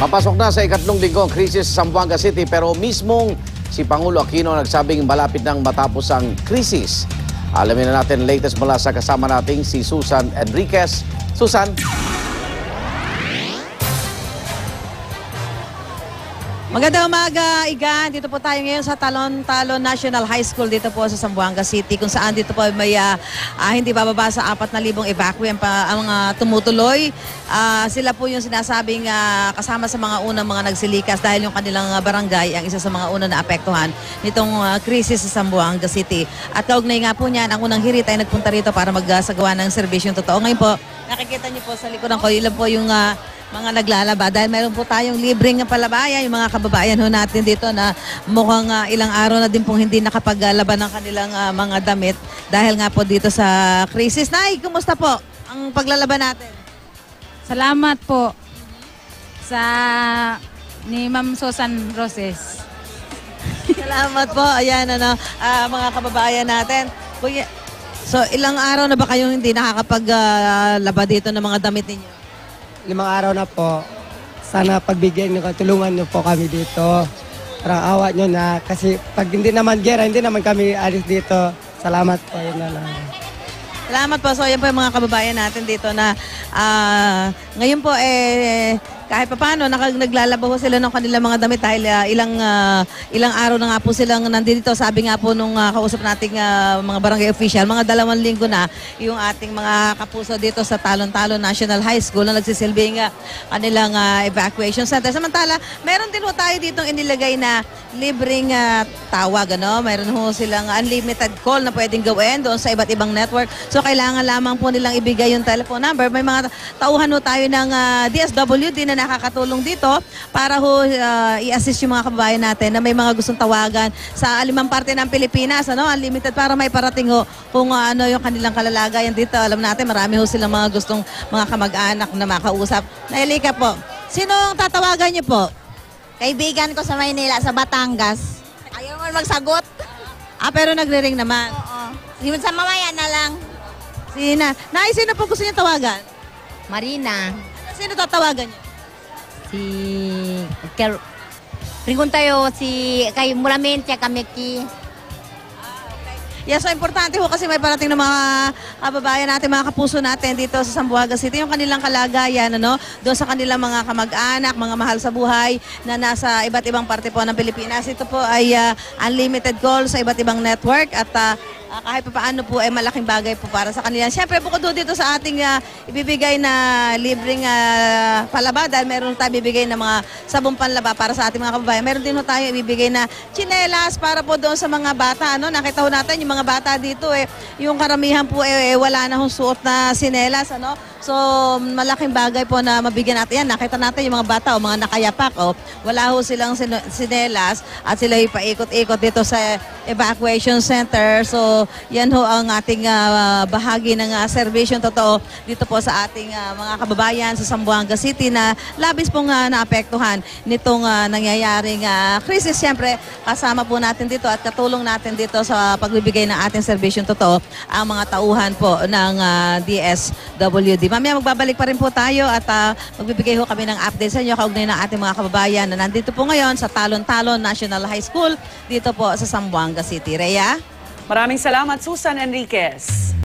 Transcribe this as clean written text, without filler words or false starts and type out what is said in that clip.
Papasok na sa ikatlong linggo ang krisis sa Zamboanga City pero mismong si Pangulo Aquino nagsabing malapit nang matapos ang krisis. Alamin na natin latest mula sa kasama nating si Susan Enriquez. Susan. Magandang umaga, Igan. Dito po tayo ngayon sa Talon-Talon National High School dito po sa Zamboanga City kung saan dito po may hindi bababa sa 4,000 evacuee ang mga tumutuloy. Sila po yung sinasabing kasama sa mga unang mga nagsilikas dahil yung kanilang barangay ang isa sa mga unang naapektuhan nitong krisis sa Zamboanga City. At kaugnay nga po niyan, ang unang hirit ay nagpunta rito para magsagawa ng serbisyong totoo. Ngayon po, nakikita niyo po sa likuran ko, ilan po yung mga naglalaba dahil meron po tayong libreng palabayan, yung mga kababayan ho natin dito na mukhang ilang araw na din pong hindi nakapaglaban ng kanilang mga damit dahil nga po dito sa krisis. Nay, kumusta po ang paglalaban natin? Salamat po sa ni Ma'am Susan Roses. Salamat po. Ayan, mga kababayan natin. Kuya, so ilang araw na ba kayong hindi nakakapaglaba dito ng mga damit ninyo? 5 araw na po. Sana pagbigyan nyo, tulungan nyo po kami dito. Parang awa nyo na. Kasi pag hindi naman gera, hindi naman kami alis dito. Salamat po. Yun na lang. Salamat po. So, yan po yung mga kababayan natin dito na ngayon po kahit pa paano, naglalaba po sila ng kanilang mga damit dahil ilang araw na nga po silang nandito. Sabi nga po nung kausap nating mga barangay official, mga 2 linggo na yung ating mga kapuso dito sa Talon-Talon National High School na nagsisilbing kanilang evacuation center. Samantala, meron din po tayo dito inilagay na libreng tawag. Meron ho silang unlimited call na pwedeng gawin doon sa iba't ibang network. So, kailangan lamang po nilang ibigay yung telephone number. May mga tauhan ho tayo ng DSWD na nakakatulong dito para ho i-assist yung mga kababayan natin na may mga gustong tawagan sa alimang parte ng Pilipinas, unlimited para may parating ho kung ano yung kanilang kalalagayan dito. Alam natin marami ho silang mga gustong mga kamag-anak na makausap. Nailika po, sinong tatawagan niyo po? Kaibigan ko sa Maynila, sa Batangas. Ayaw mo magsagot. Pero nagre-ring naman. Oo. Yun sa mamaya na lang. Sino po gusto niyo tawagan? Marina. Sino tatawagan niyo? Si... Ringon tayo si... Kay Muramentia Kameki. Yes, so importante ho kasi may parating ng mga kababayan natin, mga kapuso natin dito sa Zamboanga City, yung kanilang kalagayan, doon sa kanilang mga kamag-anak, mga mahal sa buhay na nasa iba't ibang parte po ng Pilipinas. Ito po ay unlimited call sa iba't ibang network at kahit pa paano po malaking bagay po para sa kanila. Siyempre, bukod dito sa ating ibibigay na libreng palaba dahil meron tayo ibibigay na mga sabong panlaba para sa ating mga kababayan. Meron din ho tayo ibibigay na tsinelas para po doon sa mga bata. Nakita ho natin yung mga bata dito yung karamihan po wala na hong suot na tsinelas. So, malaking bagay po na mabigyan natin yan. Nakita natin yung mga bata mga nakayapak. Wala ho silang tsinelas at sila ipaikot-ikot dito sa evacuation center. So, yan ho ang ating bahagi ng serbisyong totoo dito po sa ating mga kababayan sa Zamboanga City na labis pong naapektuhan nitong nangyayaring krisis. Siyempre, kasama po natin dito at katulong natin dito sa pagbibigay ng ating serbisyong totoo ang mga tauhan po ng DSWD. Mamaya magbabalik pa rin po tayo at magbibigay ho kami ng update sa inyo kaugnay ng ating mga kababayan na nandito po ngayon sa Talon-Talon National High School dito po sa Zamboanga City. Rhea? Maraming salamat, Susan Enriquez.